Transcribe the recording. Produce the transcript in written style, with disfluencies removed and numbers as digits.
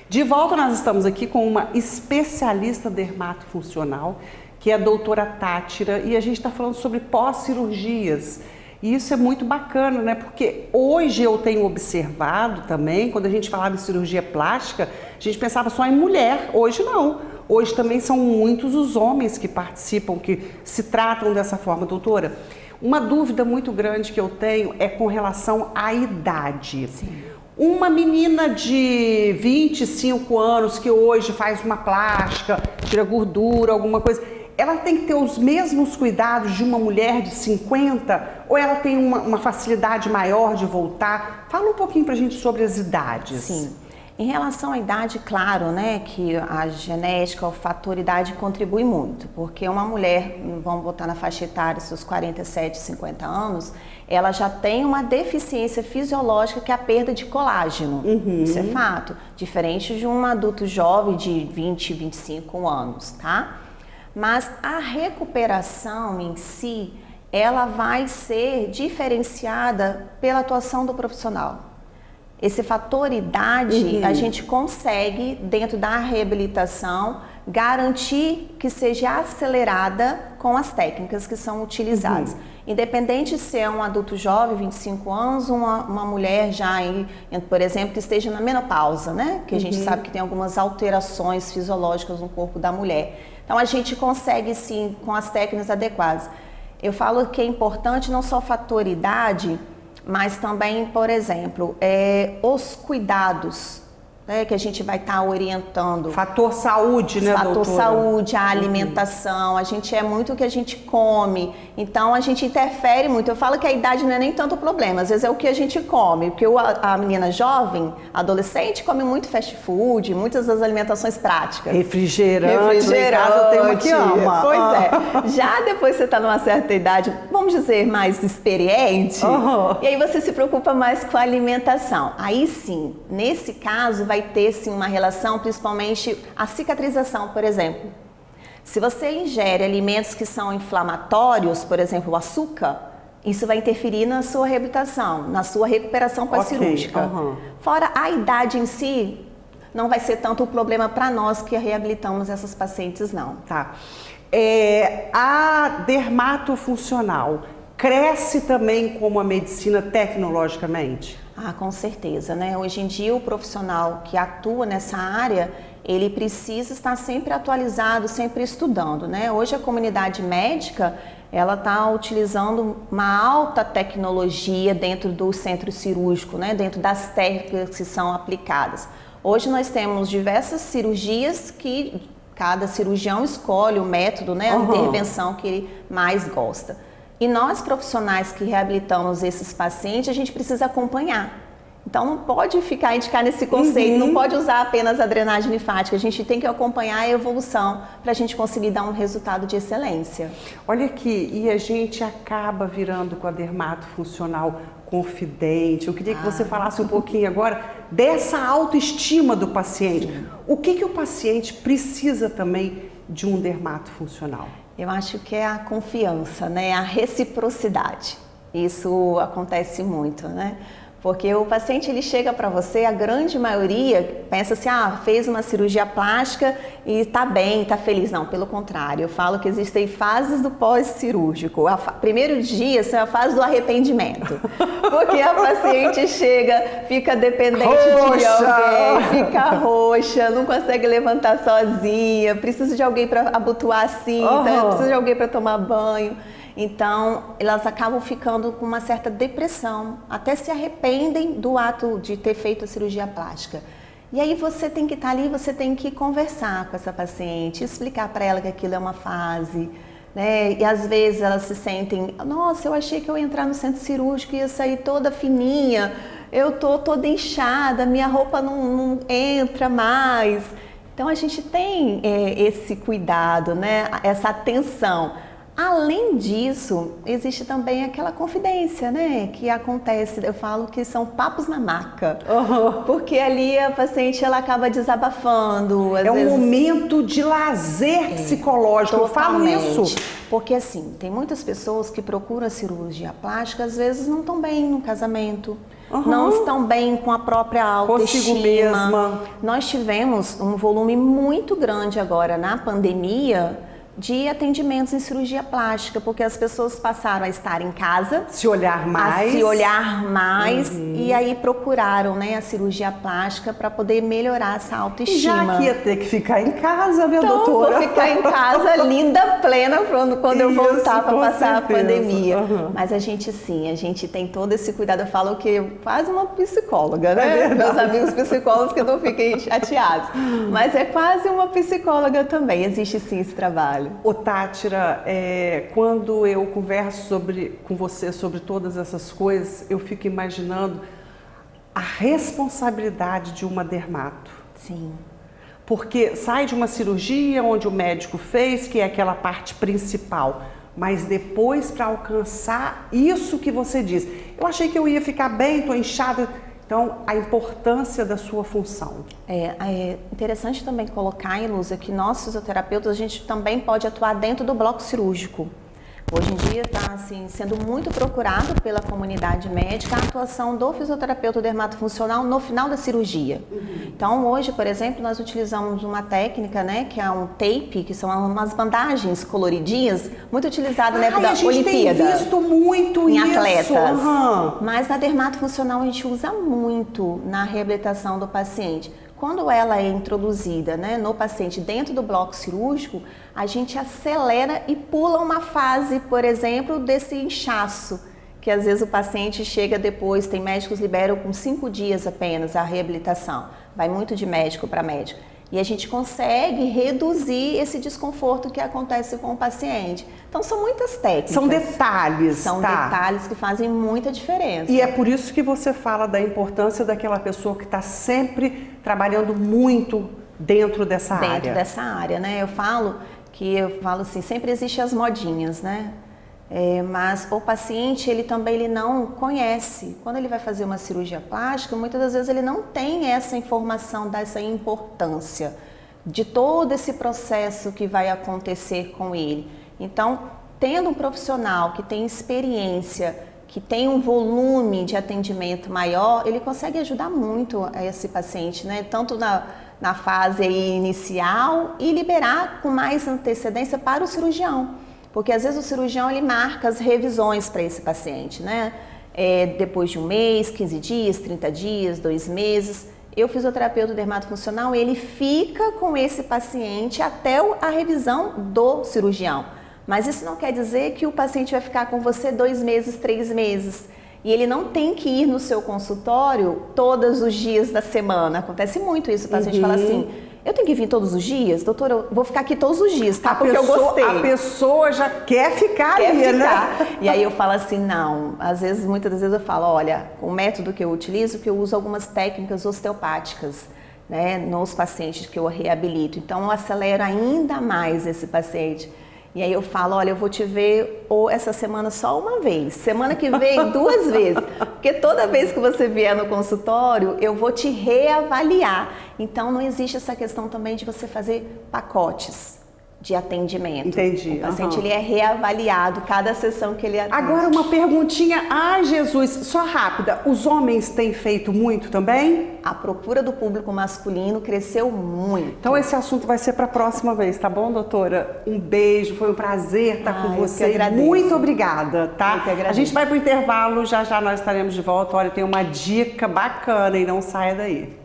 De volta, nós estamos aqui com uma especialista dermatofuncional, que é a doutora Tátira, e a gente está falando sobre pós-cirurgias. E isso é muito bacana, né? Porque hoje eu tenho observado também, quando a gente falava em cirurgia plástica, a gente pensava só em mulher. Hoje não. Hoje também são muitos os homens que participam, que se tratam dessa forma. Doutora, uma dúvida muito grande que eu tenho é com relação à idade. Sim. Uma menina de 25 anos que hoje faz uma plástica, tira gordura, alguma coisa, ela tem que ter os mesmos cuidados de uma mulher de 50 ou ela tem uma facilidade maior de voltar? Fala um pouquinho pra gente sobre as idades. Sim. Em relação à idade, claro, né, que a genética, o fator idade contribui muito, porque uma mulher, vamos botar na faixa etária, seus 47, 50 anos, ela já tem uma deficiência fisiológica que é a perda de colágeno. Isso é fato, diferente de um adulto jovem de 20, 25 anos, tá? Mas a recuperação em si, ela vai ser diferenciada pela atuação do profissional. Esse fator idade, a gente consegue, dentro da reabilitação, garantir que seja acelerada com as técnicas que são utilizadas. Independente de ser um adulto jovem, 25 anos, uma mulher já, por exemplo, que esteja na menopausa, né? Que a gente sabe que tem algumas alterações fisiológicas no corpo da mulher. Então, a gente consegue, sim, com as técnicas adequadas. Eu falo que é importante não só o fator idade, mas também, por exemplo, os cuidados, né, que a gente vai estar orientando. Fator saúde, né, Fator doutora? saúde, a alimentação, a gente é muito o que a gente come, então a gente interfere muito. Eu falo que a idade não é nem tanto o problema, às vezes é o que a gente come, porque a menina jovem, adolescente, come muito fast food, muitas das alimentações práticas. Refrigerante, lá em casa eu tenho uma que ama. Pois é, já depois você está numa certa idade, vamos dizer, mais experiente, e aí você se preocupa mais com a alimentação. Aí sim, nesse caso vai ter sim uma relação, principalmente a cicatrização, por exemplo. Se você ingere alimentos que são inflamatórios, por exemplo, o açúcar, isso vai interferir na sua reabilitação, na sua recuperação pós-cirúrgica. Fora a idade em si, não vai ser tanto o problema para nós que reabilitamos essas pacientes, não. Tá. A dermatofuncional cresce também como a medicina tecnologicamente? Ah, com certeza, né? Hoje em dia o profissional que atua nessa área, ele precisa estar sempre atualizado, sempre estudando, né? Hoje a comunidade médica, ela está utilizando uma alta tecnologia dentro do centro cirúrgico, né? Dentro das técnicas que são aplicadas. Hoje nós temos diversas cirurgias que cada cirurgião escolhe o método, né? A intervenção que ele mais gosta. E nós, profissionais que reabilitamos esses pacientes, a gente precisa acompanhar. Então, não pode indicar nesse conceito, não pode usar apenas a drenagem linfática. A gente tem que acompanhar a evolução para a gente conseguir dar um resultado de excelência. Olha aqui, e a gente acaba virando com a dermatofuncional confidente. Eu queria que você falasse um pouquinho agora dessa autoestima do paciente. O que o paciente precisa também de um dermatofuncional? Eu acho que é a confiança, né? A reciprocidade. Isso acontece muito, né? Porque o paciente, ele chega para você, a grande maioria pensa assim, fez uma cirurgia plástica e tá bem, tá feliz. Não, pelo contrário, eu falo que existem fases do pós-cirúrgico. Primeiro dia, essa é a fase do arrependimento. Porque a paciente chega, fica dependente de alguém, fica roxa, não consegue levantar sozinha, precisa de alguém para abotoar a cinta, precisa de alguém para tomar banho. Então, elas acabam ficando com uma certa depressão, até se arrependem do ato de ter feito a cirurgia plástica. E aí você tem que estar ali, você tem que conversar com essa paciente, explicar para ela que aquilo é uma fase, né? E às vezes elas se sentem, nossa, eu achei que eu ia entrar no centro cirúrgico e ia sair toda fininha, eu tô toda inchada, minha roupa não entra mais. Então a gente tem esse cuidado, né? Essa atenção. Além disso, existe também aquela confidência, né? Que acontece, eu falo que são papos na maca. Porque ali a paciente ela acaba desabafando. Às vezes, um momento de lazer psicológico, eu falo isso. Porque assim, tem muitas pessoas que procuram a cirurgia plástica, às vezes não estão bem no casamento. Não estão bem com a própria autoestima. Consigo mesma. Nós tivemos um volume muito grande agora na pandemia de atendimentos em cirurgia plástica, porque as pessoas passaram a estar em casa, se olhar mais, e aí procuraram, né, a cirurgia plástica para poder melhorar essa autoestima. Já que ia ter que ficar em casa, minha então, doutora. Vou ficar em casa linda, plena, quando eu voltar para passar a pandemia. Mas a gente tem todo esse cuidado. Eu falo que quase uma psicóloga, né? Meus amigos psicólogos que não fiquem chateados. Mas é quase uma psicóloga também. Existe sim esse trabalho. Ô Tátira, quando eu converso com você sobre todas essas coisas, eu fico imaginando a responsabilidade de uma dermato. Sim. Porque sai de uma cirurgia onde o médico fez, que é aquela parte principal, mas depois para alcançar isso que você diz. Eu achei que eu ia ficar bem, estou inchada. Então, a importância da sua função. É interessante também colocar, Ilúcia, que nós fisioterapeutas, a gente também pode atuar dentro do bloco cirúrgico. Hoje em dia está assim, sendo muito procurado pela comunidade médica a atuação do fisioterapeuta dermatofuncional no final da cirurgia. Então hoje, por exemplo, nós utilizamos uma técnica, né, que é um tape, que são umas bandagens coloridinhas, muito utilizada na época da Olimpíada. A gente tem visto muito em isso. Atletas. Mas na dermatofuncional a gente usa muito na reabilitação do paciente. Quando ela é introduzida, né, no paciente dentro do bloco cirúrgico, a gente acelera e pula uma fase, por exemplo, desse inchaço, que às vezes o paciente chega depois, tem médicos que liberam com 5 dias apenas a reabilitação. Vai muito de médico para médico. E a gente consegue reduzir esse desconforto que acontece com o paciente. Então são muitas técnicas. São detalhes, São detalhes que fazem muita diferença. E é por isso que você fala da importância daquela pessoa que está sempre trabalhando muito dentro dessa área. Dentro dessa área, né? Eu falo assim, sempre existem as modinhas, né? Mas o paciente, ele não conhece. Quando ele vai fazer uma cirurgia plástica, muitas das vezes ele não tem essa informação dessa importância de todo esse processo que vai acontecer com ele. Então, tendo um profissional que tem experiência, que tem um volume de atendimento maior, ele consegue ajudar muito esse paciente, né? Tanto na fase aí inicial e liberar com mais antecedência para o cirurgião. Porque às vezes o cirurgião ele marca as revisões para esse paciente, né? Depois de 1 mês, 15 dias, 30 dias, 2 meses. O fisioterapeuta dermatofuncional, ele fica com esse paciente até a revisão do cirurgião. Mas isso não quer dizer que o paciente vai ficar com você 2 meses, 3 meses. E ele não tem que ir no seu consultório todos os dias da semana. Acontece muito isso, o paciente fala assim, eu tenho que vir todos os dias? Doutora, eu vou ficar aqui todos os dias, tá? Porque eu gostei. A pessoa já quer ficar ali, né? E aí eu falo assim, não. Muitas das vezes eu falo, olha, o método que eu utilizo, que eu uso algumas técnicas osteopáticas, né, nos pacientes que eu reabilito. Então eu acelero ainda mais esse paciente. E aí eu falo, olha, eu vou te ver essa semana só uma vez, semana que vem 2 vezes, porque toda vez que você vier no consultório, eu vou te reavaliar. Então não existe essa questão também de você fazer pacotes de atendimento. Entendi. O paciente ele é reavaliado cada sessão que ele atende. Agora uma perguntinha, ai Jesus, só rápida, os homens têm feito muito também? A procura do público masculino cresceu muito. Então esse assunto vai ser para a próxima vez, tá bom, doutora? Um beijo, foi um prazer estar com você. Muito obrigada, tá? A gente vai para o intervalo, já já nós estaremos de volta. Olha, tem uma dica bacana e não saia daí.